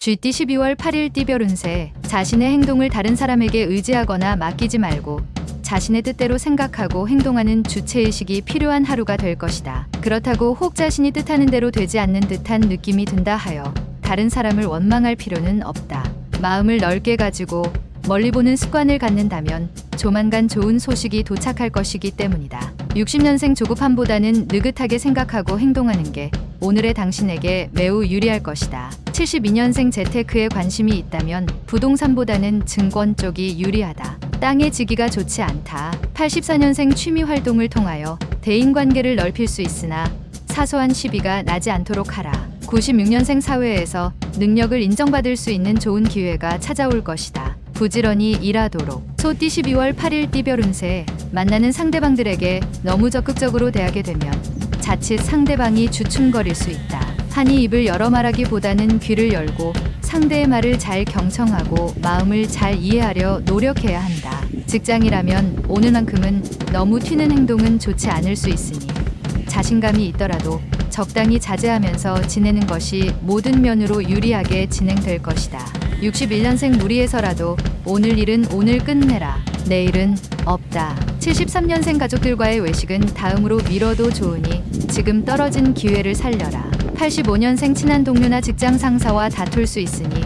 쥐띠 12월 8일 띠별 운세. 자신의 행동을 다른 사람에게 의지하거나 맡기지 말고 자신의 뜻대로 생각하고 행동하는 주체의식이 필요한 하루가 될 것이다. 그렇다고 혹 자신이 뜻하는 대로 되지 않는 듯한 느낌이 든다 하여 다른 사람을 원망할 필요는 없다. 마음을 넓게 가지고 멀리 보는 습관을 갖는다면 조만간 좋은 소식이 도착할 것이기 때문이다. 60년생 조급함보다는 느긋하게 생각하고 행동하는 게 오늘의 당신에게 매우 유리할 것이다. 72년생 재테크에 관심이 있다면 부동산보다는 증권 쪽이 유리하다. 땅의 지기가 좋지 않다. 84년생 취미 활동을 통하여 대인관계를 넓힐 수 있으나 사소한 시비가 나지 않도록 하라. 96년생 사회에서 능력을 인정받을 수 있는 좋은 기회가 찾아올 것이다. 부지런히 일하도록. 소띠 12월 8일 띠별 운세. 만나는 상대방들에게 너무 적극적으로 대하게 되면 자칫 상대방이 주춤거릴 수 있다. 한이 입을 열어 말하기보다는 귀를 열고 상대의 말을 잘 경청하고 마음을 잘 이해하려 노력해야 한다. 직장이라면 오늘만큼은 너무 튀는 행동은 좋지 않을 수 있으니 자신감이 있더라도 적당히 자제하면서 지내는 것이 모든 면으로 유리하게 진행될 것이다. 61년생 무리해서라도 오늘 일은 오늘 끝내라. 내일은 없다. 73년생 가족들과의 외식은 다음으로 미뤄도 좋으니 지금 떨어진 기회를 살려라. 85년생 친한 동료나 직장 상사와 다툴 수 있으니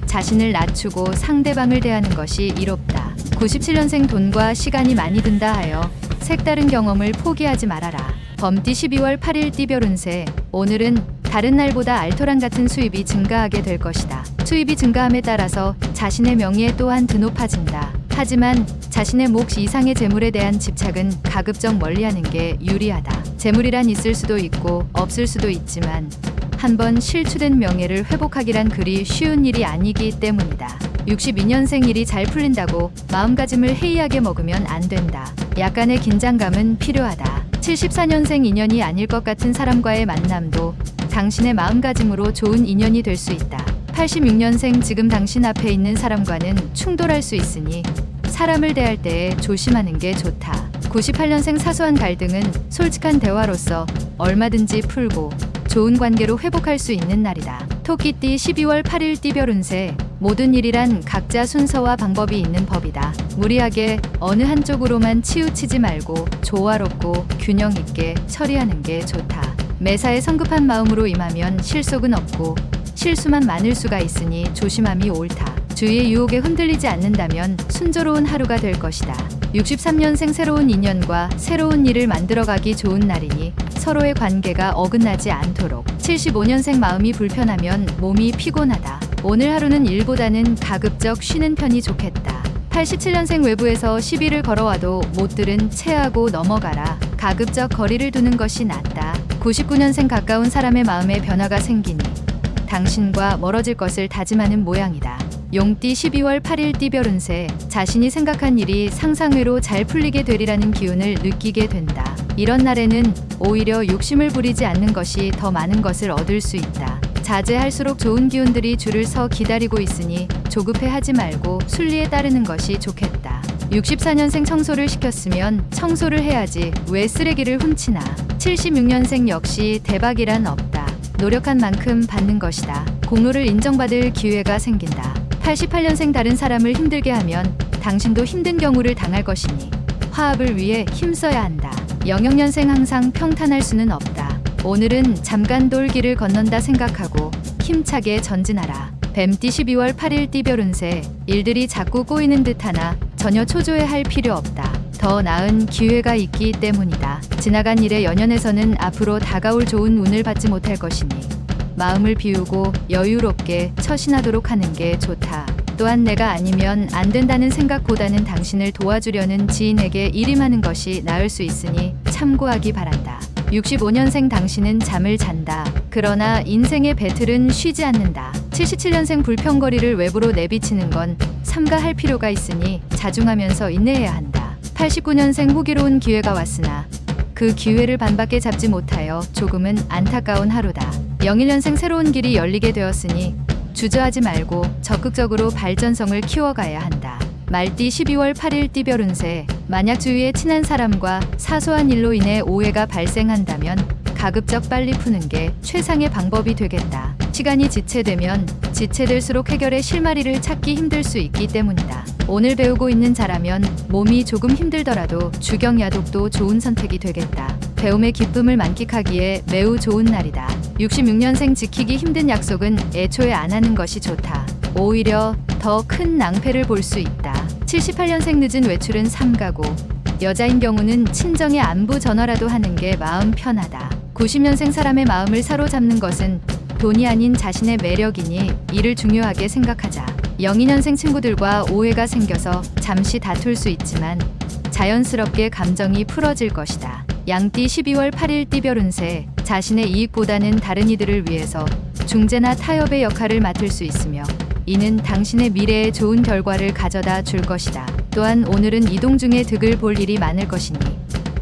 자신을 낮추고 상대방을 대하는 것이 이롭다. 97년생 돈과 시간이 많이 든다 하여 색다른 경험을 포기하지 말아라. 범띠 12월 8일 띠별 운세. 오늘은 다른 날보다 알토란 같은 수입이 증가하게 될 것이다. 수입이 증가함에 따라서 자신의 명예 또한 드높아진다. 하지만 자신의 몫 이상의 재물에 대한 집착은 가급적 멀리하는 게 유리하다. 재물이란 있을 수도 있고 없을 수도 있지만 한번 실추된 명예를 회복하기란 그리 쉬운 일이 아니기 때문이다. 62년생 일이 잘 풀린다고 마음가짐을 해이하게 먹으면 안 된다. 약간의 긴장감은 필요하다. 74년생 인연이 아닐 것 같은 사람과의 만남도 당신의 마음가짐으로 좋은 인연이 될 수 있다. 86년생 지금 당신 앞에 있는 사람과는 충돌할 수 있으니 사람을 대할 때에 조심하는 게 좋다. 98년생 사소한 갈등은 솔직한 대화로서 얼마든지 풀고 좋은 관계로 회복할 수 있는 날이다. 토끼띠 12월 8일 띠별 운세. 모든 일이란 각자 순서와 방법이 있는 법이다. 무리하게 어느 한쪽으로만 치우치지 말고 조화롭고 균형 있게 처리하는 게 좋다. 매사에 성급한 마음으로 임하면 실속은 없고 실수만 많을 수가 있으니 조심함이 옳다. 주위의 유혹에 흔들리지 않는다면 순조로운 하루가 될 것이다. 63년생 새로운 인연과 새로운 일을 만들어가기 좋은 날이니 서로의 관계가 어긋나지 않도록. 75년생 마음이 불편하면 몸이 피곤하다. 오늘 하루는 일보다는 가급적 쉬는 편이 좋겠다. 87년생 외부에서 시비를 걸어와도 못 들은 체하고 넘어가라. 가급적 거리를 두는 것이 낫다. 99년생 가까운 사람의 마음에 변화가 생기니 당신과 멀어질 것을 다짐하는 모양이다. 용띠 12월 8일 띠별 운세. 자신이 생각한 일이 상상외로 잘 풀리게 되리라는 기운을 느끼게 된다. 이런 날에는 오히려 욕심을 부리지 않는 것이 더 많은 것을 얻을 수 있다. 자제할수록 좋은 기운들이 줄을 서 기다리고 있으니 조급해하지 말고 순리에 따르는 것이 좋겠다. 64년생 청소를 시켰으면 청소를 해야지 왜 쓰레기를 훔치나. 76년생 역시 대박이란 없다. 노력한 만큼 받는 것이다. 공로를 인정받을 기회가 생긴다. 88년생 다른 사람을 힘들게 하면 당신도 힘든 경우를 당할 것이니 화합을 위해 힘써야 한다. 00년생 항상 평탄할 수는 없다. 오늘은 잠깐 돌길을 건넌다 생각하고 힘차게 전진하라. 뱀띠 12월 8일 띠별 운세. 일들이 자꾸 꼬이는 듯하나 전혀 초조해할 필요 없다. 더 나은 기회가 있기 때문이다. 지나간 일에 연연해서는 앞으로 다가올 좋은 운을 받지 못할 것이니 마음을 비우고 여유롭게 처신하도록 하는 게 좋다. 또한 내가 아니면 안 된다는 생각보다는 당신을 도와주려는 지인에게 일임하는 것이 나을 수 있으니 참고하기 바란다. 65년생 당신은 잠을 잔다. 그러나 인생의 배틀은 쉬지 않는다. 77년생 불평거리를 외부로 내비치는 건 삼가할 필요가 있으니 자중하면서 인내해야 한다. 89년생 호기로운 기회가 왔으나 그 기회를 반밖에 잡지 못하여 조금은 안타까운 하루다. 01년생 새로운 길이 열리게 되었으니 주저하지 말고 적극적으로 발전성을 키워가야 한다. 말띠 12월 8일 띠별 운세. 만약 주위에 친한 사람과 사소한 일로 인해 오해가 발생한다면 가급적 빨리 푸는 게 최상의 방법이 되겠다. 시간이 지체되면 지체될수록 해결의 실마리를 찾기 힘들 수 있기 때문이다. 오늘 배우고 있는 자라면 몸이 조금 힘들더라도 주경야독도 좋은 선택이 되겠다. 배움의 기쁨을 만끽하기에 매우 좋은 날이다. 66년생 지키기 힘든 약속은 애초에 안 하는 것이 좋다. 오히려 더 큰 낭패를 볼 수 있다. 78년생 늦은 외출은 삼가고 여자인 경우는 친정의 안부 전화라도 하는 게 마음 편하다. 90년생 사람의 마음을 사로잡는 것은 돈이 아닌 자신의 매력이니 이를 중요하게 생각하자. 02년생 친구들과 오해가 생겨서 잠시 다툴 수 있지만 자연스럽게 감정이 풀어질 것이다. 양띠 12월 8일 띠별 운세. 자신의 이익보다는 다른 이들을 위해서 중재나 타협의 역할을 맡을 수 있으며 이는 당신의 미래에 좋은 결과를 가져다 줄 것이다. 또한 오늘은 이동 중에 득을 볼 일이 많을 것이니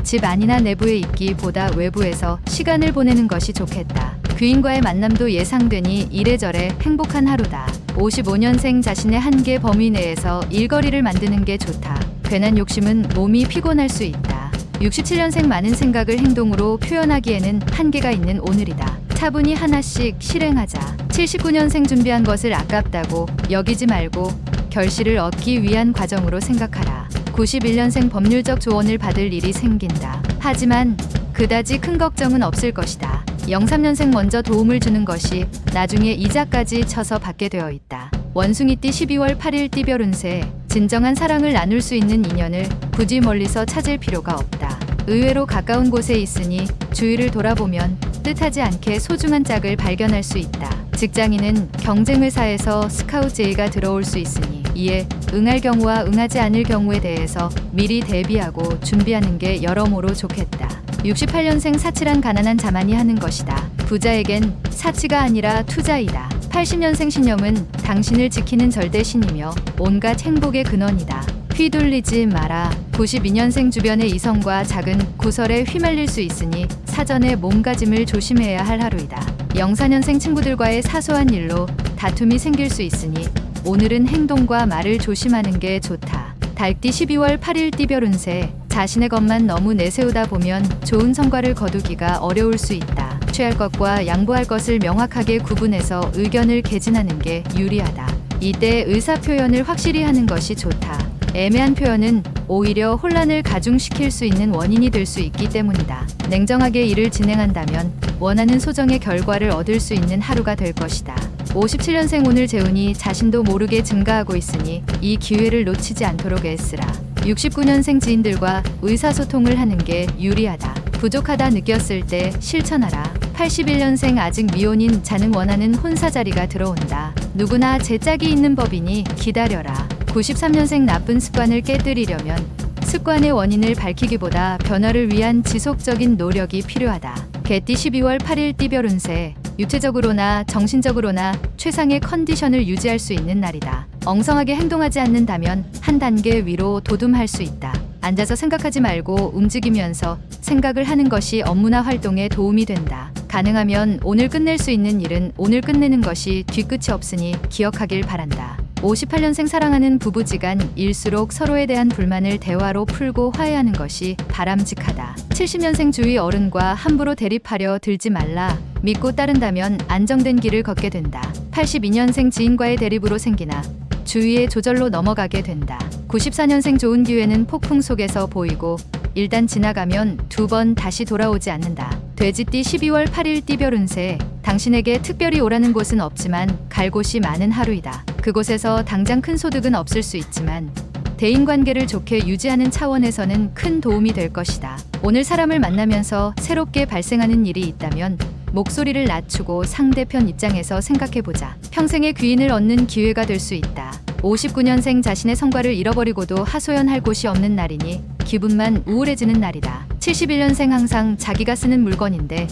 집 안이나 내부에 있기보다 외부에서 시간을 보내는 것이 좋겠다. 귀인과의 만남도 예상되니 이래저래 행복한 하루다. 55년생 자신의 한계 범위 내에서 일거리를 만드는 게 좋다. 괜한 욕심은 몸이 피곤할 수 있다. 67년생 많은 생각을 행동으로 표현하기에는 한계가 있는 오늘이다. 차분히 하나씩 실행하자. 79년생 준비한 것을 아깝다고 여기지 말고 결실을 얻기 위한 과정으로 생각하라. 91년생 법률적 조언을 받을 일이 생긴다. 하지만 그다지 큰 걱정은 없을 것이다. 03년생 먼저 도움을 주는 것이 나중에 이자까지 쳐서 받게 되어 있다. 원숭이띠 12월 8일 띠별 운세. 진정한 사랑을 나눌 수 있는 인연을 굳이 멀리서 찾을 필요가 없다. 의외로 가까운 곳에 있으니 주위를 돌아보면 뜻하지 않게 소중한 짝을 발견할 수 있다. 직장인은 경쟁 회사에서 스카우트 제의가 들어올 수 있으니 이에 응할 경우와 응하지 않을 경우에 대해서 미리 대비하고 준비하는 게 여러모로 좋겠다. 68년생 사치란 가난한 자만이 하는 것이다. 부자에겐 사치가 아니라 투자이다. 80년생 신념은 당신을 지키는 절대 신이며 온갖 행복의 근원이다. 휘둘리지 마라. 92년생 주변의 이성과 작은 구설에 휘말릴 수 있으니 사전에 몸가짐을 조심해야 할 하루이다. 04년생 친구들과의 사소한 일로 다툼이 생길 수 있으니 오늘은 행동과 말을 조심하는 게 좋다. 달띠 12월 8일 띠별 운세. 자신의 것만 너무 내세우다 보면 좋은 성과를 거두기가 어려울 수 있다. 취할 것과 양보할 것을 명확하게 구분해서 의견을 개진하는 게 유리하다. 이때 의사 표현을 확실히 하는 것이 좋다. 애매한 표현은 오히려 혼란을 가중시킬 수 있는 원인이 될 수 있기 때문이다. 냉정하게 일을 진행한다면 원하는 소정의 결과를 얻을 수 있는 하루가 될 것이다. 57년생 오늘 재운이 자신도 모르게 증가하고 있으니 이 기회를 놓치지 않도록 애쓰라. 69년생 지인들과 의사소통을 하는 게 유리하다. 부족하다 느꼈을 때 실천하라. 81년생 아직 미혼인 자는 원하는 혼사 자리가 들어온다. 누구나 제 짝이 있는 법이니 기다려라. 93년생 나쁜 습관을 깨뜨리려면 습관의 원인을 밝히기보다 변화를 위한 지속적인 노력이 필요하다. 개띠 12월 8일 띠별 운세. 육체적으로나 정신적으로나 최상의 컨디션을 유지할 수 있는 날이다. 엉성하게 행동하지 않는다면 한 단계 위로 도둠할 수 있다. 앉아서 생각하지 말고 움직이면서 생각을 하는 것이 업무나 활동에 도움이 된다. 가능하면 오늘 끝낼 수 있는 일은 오늘 끝내는 것이 뒤끝이 없으니 기억하길 바란다. 58년생 사랑하는 부부지간 일수록 서로에 대한 불만을 대화로 풀고 화해하는 것이 바람직하다. 70년생 주위 어른과 함부로 대립하려 들지 말라. 믿고 따른다면 안정된 길을 걷게 된다. 82년생 지인과의 대립으로 생기나 주위의 조절로 넘어가게 된다. 94년생 좋은 기회는 폭풍 속에서 보이고 일단 지나가면 두 번 다시 돌아오지 않는다. 돼지띠 12월 8일 띠별 운세. 당신에게 특별히 오라는 곳은 없지만 갈 곳이 많은 하루이다. 그곳에서 당장 큰 소득은 없을 수 있지만 대인관계를 좋게 유지하는 차원에서는 큰 도움이 될 것이다. 오늘 사람을 만나면서 새롭게 발생하는 일이 있다면 목소리를 낮추고 상대편 입장에서 생각해보자. 평생의 귀인을 얻는 기회가 될 수 있다. 59년생 자신의 성과를 잃어버리고도 하소연할 곳이 없는 날이니 기분만 우울해지는 날이다. 71년생 항상 자기가 쓰는 물건인데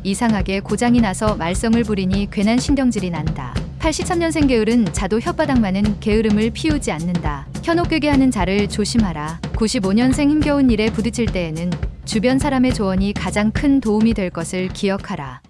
이상하게 고장이 나서 말썽을 부리니 괜한 신경질이 난다. 83년생 게으른 자도 혓바닥 많은 게으름을 피우지 않는다. 현혹되게 하는 자를 조심하라. 95년생 힘겨운 일에 부딪힐 때에는 주변 사람의 조언이 가장 큰 도움이 될 것을 기억하라.